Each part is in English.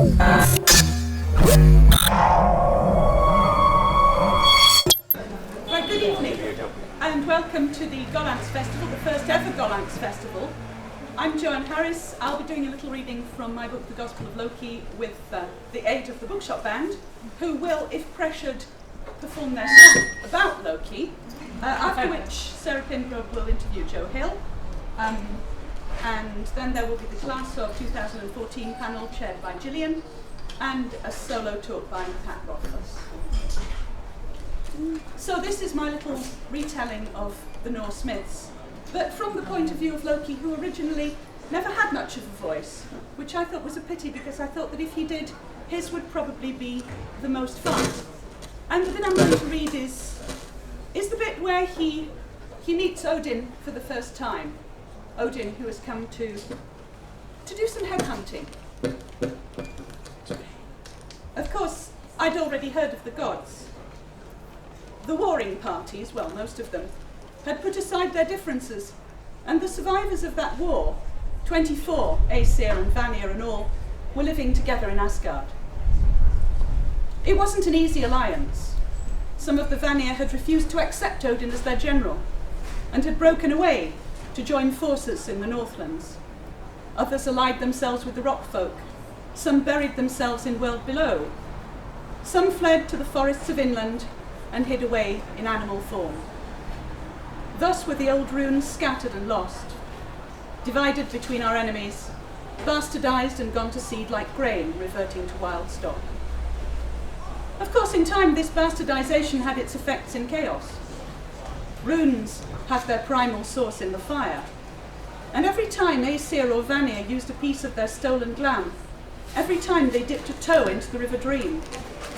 Right, good evening, and welcome to the Gollancz Festival, the first ever Gollancz Festival. I'm Joanne Harris. I'll be doing a little reading from my book, The Gospel of Loki, with the aid of the Bookshop Band, who will, if pressured, perform their song about Loki, after which Sarah Pingrove will interview Joe Hill, and then there will be the Class of 2014 panel chaired by Gillian, and a solo talk by Pat Rothfuss. So this is my little retelling of the Norse myths, but from the point of view of Loki, who originally never had much of a voice, which I thought was a pity because I thought that if he did, his would probably be the most fun. And the bit I'm going to read is the bit where he meets Odin for the first time. Odin, who has come to do some headhunting. Of course, I'd already heard of the gods. The warring parties, well, most of them, had put aside their differences, and the survivors of that war, 24, Aesir and Vanir and all, were living together in Asgard. It wasn't an easy alliance. Some of the Vanir had refused to accept Odin as their general, and had broken away to join forces in the Northlands. Others allied themselves with the rock folk. Some buried themselves in world below. Some fled to the forests of inland and hid away in animal form. Thus were the old runes scattered and lost, divided between our enemies, bastardized and gone to seed like grain, reverting to wild stock. Of course, in time, this bastardization had its effects in chaos. Runes have their primal source in the fire, and every time Aesir or Vanir used a piece of their stolen glam, every time they dipped a toe into the River Dream,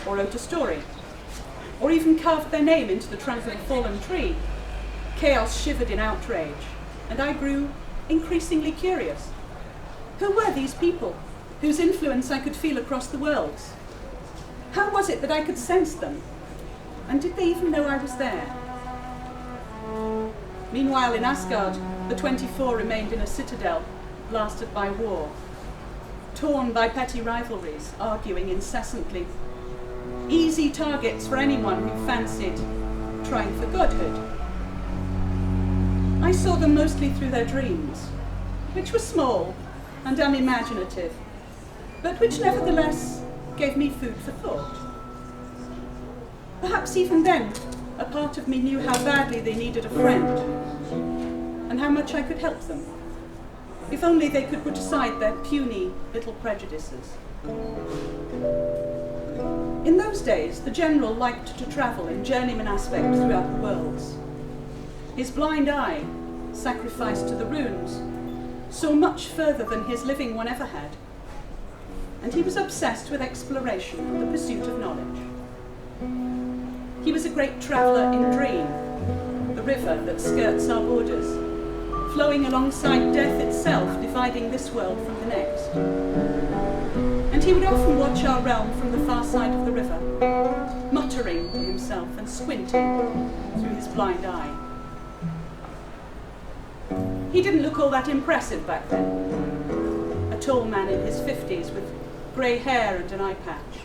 or wrote a story, or even carved their name into the trunk of a fallen tree, chaos shivered in outrage, and I grew increasingly curious. Who were these people, whose influence I could feel across the worlds? How was it that I could sense them? And did they even know I was there? Meanwhile, in Asgard, the 24 remained in a citadel, blasted by war, torn by petty rivalries, arguing incessantly. Easy targets for anyone who fancied trying for godhood. I saw them mostly through their dreams, which were small and unimaginative, but which nevertheless gave me food for thought. Perhaps even then, a part of me knew how badly they needed a friend, and how much I could help them, if only they could put aside their puny little prejudices. In those days, the general liked to travel in journeyman aspect throughout the worlds. His blind eye, sacrificed to the runes, saw much further than his living one ever had, and he was obsessed with exploration and the pursuit of knowledge. He was a great traveller in Dream, the river that skirts our borders, flowing alongside death itself, dividing this world from the next. And he would often watch our realm from the far side of the river, muttering to himself and squinting through his blind eye. He didn't look all that impressive back then, a tall man in his 50s with grey hair and an eye patch.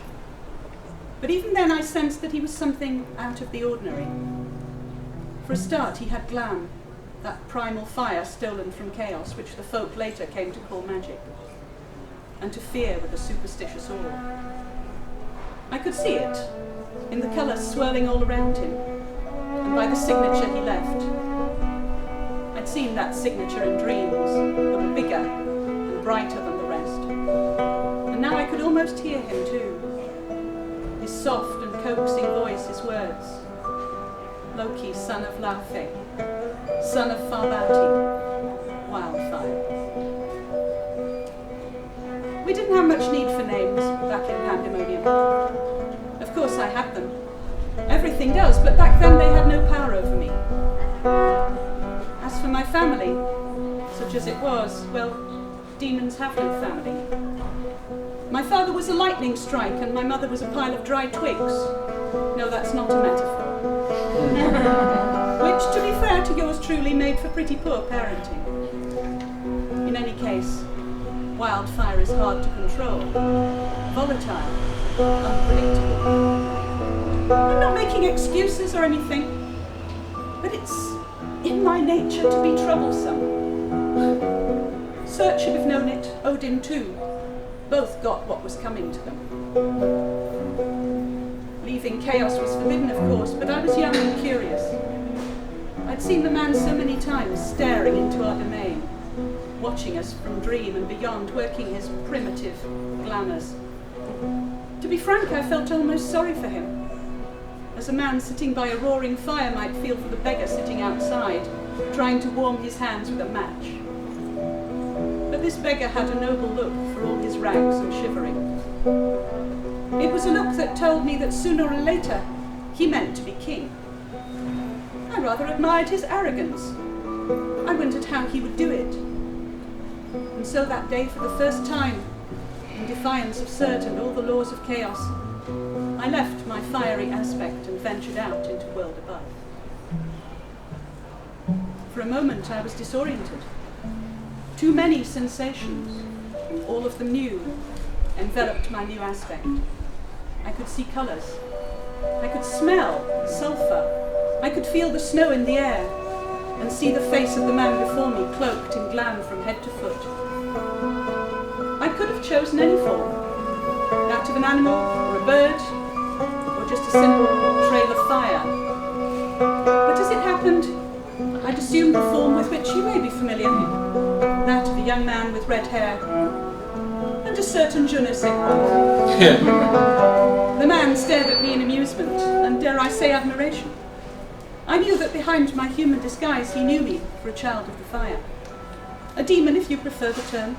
But even then I sensed that he was something out of the ordinary. For a start, he had glam, that primal fire stolen from chaos, which the folk later came to call magic, and to fear with a superstitious awe. I could see it in the colours swirling all around him, and by the signature he left. I'd seen that signature in dreams, that were bigger and brighter than the rest. And now I could almost hear him too. His soft and coaxing voice, his words. Loki, son of Laufey, son of Farbauti, wildfire. We didn't have much need for names back in Pandemonium. Of course I had them. Everything does, but back then they had no power over me. As for my family, such as it was, well, demons have no family. My father was a lightning strike and my mother was a pile of dry twigs. No, that's not a metaphor. Which, to be fair to yours truly, made for pretty poor parenting. In any case, Wildfire is hard to control, volatile, unpredictable. I'm not making excuses or anything, but it's in my nature to be troublesome. Search should have known it, Odin too. Both got what was coming to them. Leaving chaos was forbidden, of course, but I was young and curious. I'd seen the man so many times staring into our domain, watching us from dream and beyond, working his primitive glamours. To be frank, I felt almost sorry for him, as a man sitting by a roaring fire might feel for the beggar sitting outside, trying to warm his hands with a match. But this beggar had a noble look for all his rags and shivering. It was a look that told me that sooner or later he meant to be king. I rather admired his arrogance. I wondered how he would do it. And so that day, for the first time, in defiance of Surt and all the laws of chaos, I left my fiery aspect and ventured out into world above. For a moment I was disoriented. Too many sensations, all of them new, enveloped my new aspect. I could see colours. I could smell sulphur. I could feel the snow in the air and see the face of the man before me cloaked in glam from head to foot. I could have chosen any form, that of an animal or a bird, or just a simple trail of fire. But as it happened, I'd assumed the form with which you may be familiar, that of a young man with red hair, and a certain je ne sais quoi. The man stared at me in amusement, and dare I say admiration. I knew that behind my human disguise he knew me for a child of the fire. A demon, if you prefer the term.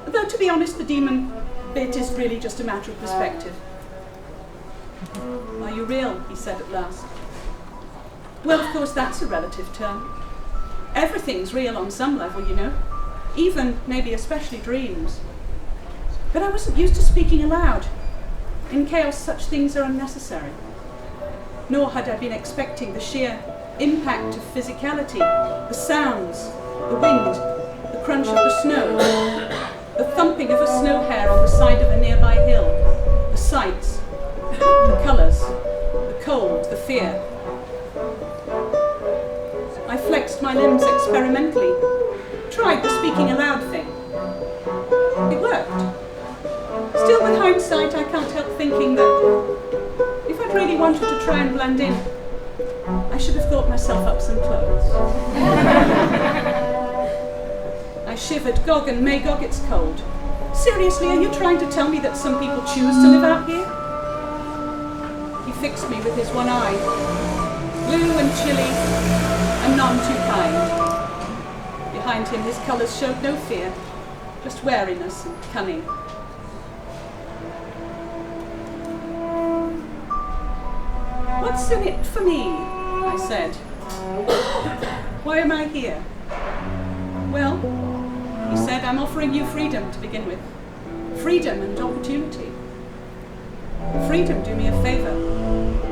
Though, to be honest, the demon bit is really just a matter of perspective. "Are you real?" he said at last. Well, of course, that's a relative term. Everything's real on some level, you know. Even, maybe especially dreams. But I wasn't used to speaking aloud. In chaos, such things are unnecessary. Nor had I been expecting the sheer impact of physicality, the sounds, the wind, the crunch of the snow, the thumping of a snow hare on the side of a nearby hill, the sights, the colours, the cold, the fear. I flexed my limbs experimentally, tried the speaking aloud thing. It worked. Still, with hindsight, I can't help thinking that if I'd really wanted to try and blend in, I should have thought myself up some clothes. I shivered, Gog and Magog, it's cold. Seriously, are you trying to tell me that some people choose to live out here? He fixed me with his one eye, blue and chilly, and none too kind. Behind him, his colours showed no fear, just wariness and cunning. "What's in it for me?" I said. "Why am I here?" "Well," he said, "I'm offering you freedom to begin with. Freedom and opportunity." "Freedom, do me a favour.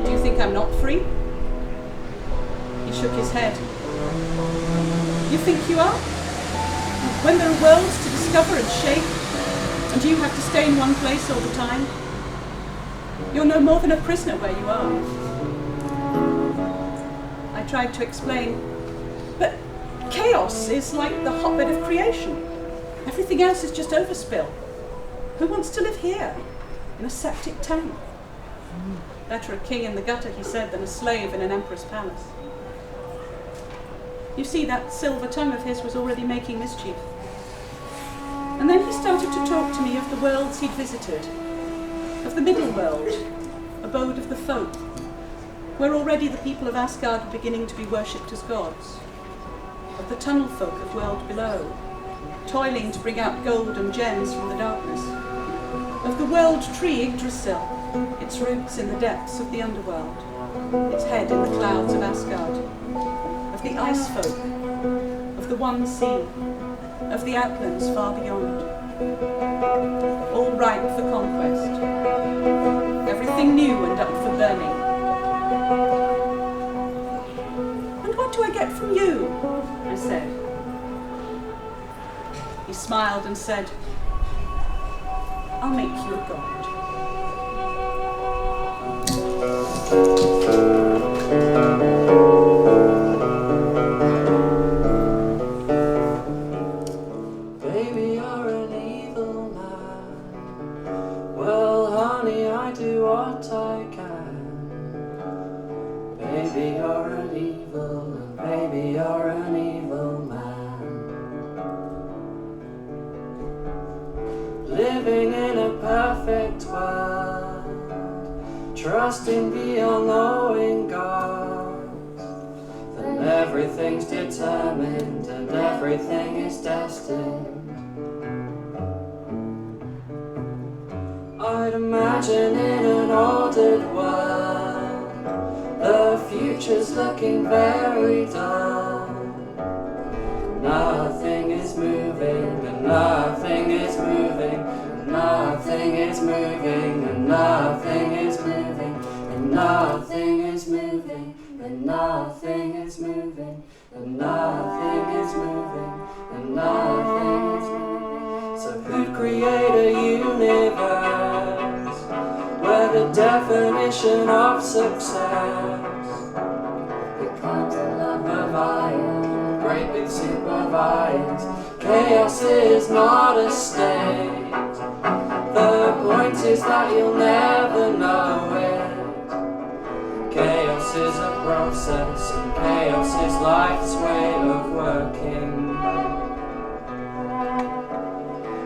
Do you think I'm not free?" He shook his head. "You think you are? When there are worlds to discover and shape, and you have to stay in one place all the time? You're no more than a prisoner where you are." I tried to explain, but chaos is like the hotbed of creation. Everything else is just overspill. Who wants to live here, in a septic tank? Better a king in the gutter, he said, than a slave in an emperor's palace. You see, that silver tongue of his was already making mischief. And then he started to talk to me of the worlds he'd visited, of the middle world, abode of the folk, where already the people of Asgard were beginning to be worshipped as gods, of the tunnel folk of world below, toiling to bring out gold and gems from the darkness, of the world tree Yggdrasil, its roots in the depths of the underworld, its head in the clouds of Asgard, of the ice folk, of the one sea, of the outlands far beyond, all ripe for conquest, everything new and up for burning. "And what do I get from you?" I said. He smiled and said, "I'll make you a god." Baby, you're an evil man. Well, honey, I do what I can. Baby, you're an evil, and baby, you're an evil man. Living in a perfect world, trusting the all-knowing God, then everything's determined and everything is destined. I'd imagine in an ordered world, the future's looking very dull. Nothing is moving, and nothing is moving, and nothing is moving, and nothing is moving, and nothing is moving, and nothing is moving, and nothing is moving, and nothing is moving. So who'd create a universe where the definition of success becomes a love of iron, great big supervise? Chaos is not a state. The point is that you'll never know it. Chaos is a process, and chaos is life's way of working.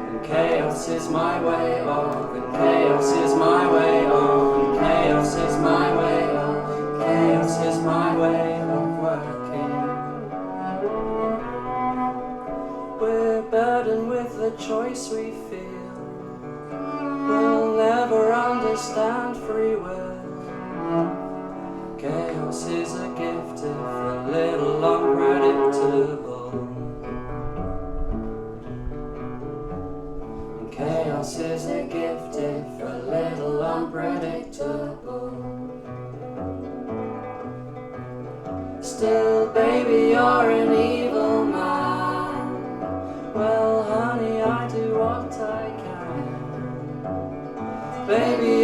And chaos is my way of, and chaos is my way of, and chaos is my way of, chaos is my way of working. We're burdened with the choice we feel. We'll never understand free will. Chaos is a gift if a little unpredictable. And chaos is a gift if a little unpredictable. Still, baby, you're an evil man. Well, honey, I do what I can. Baby,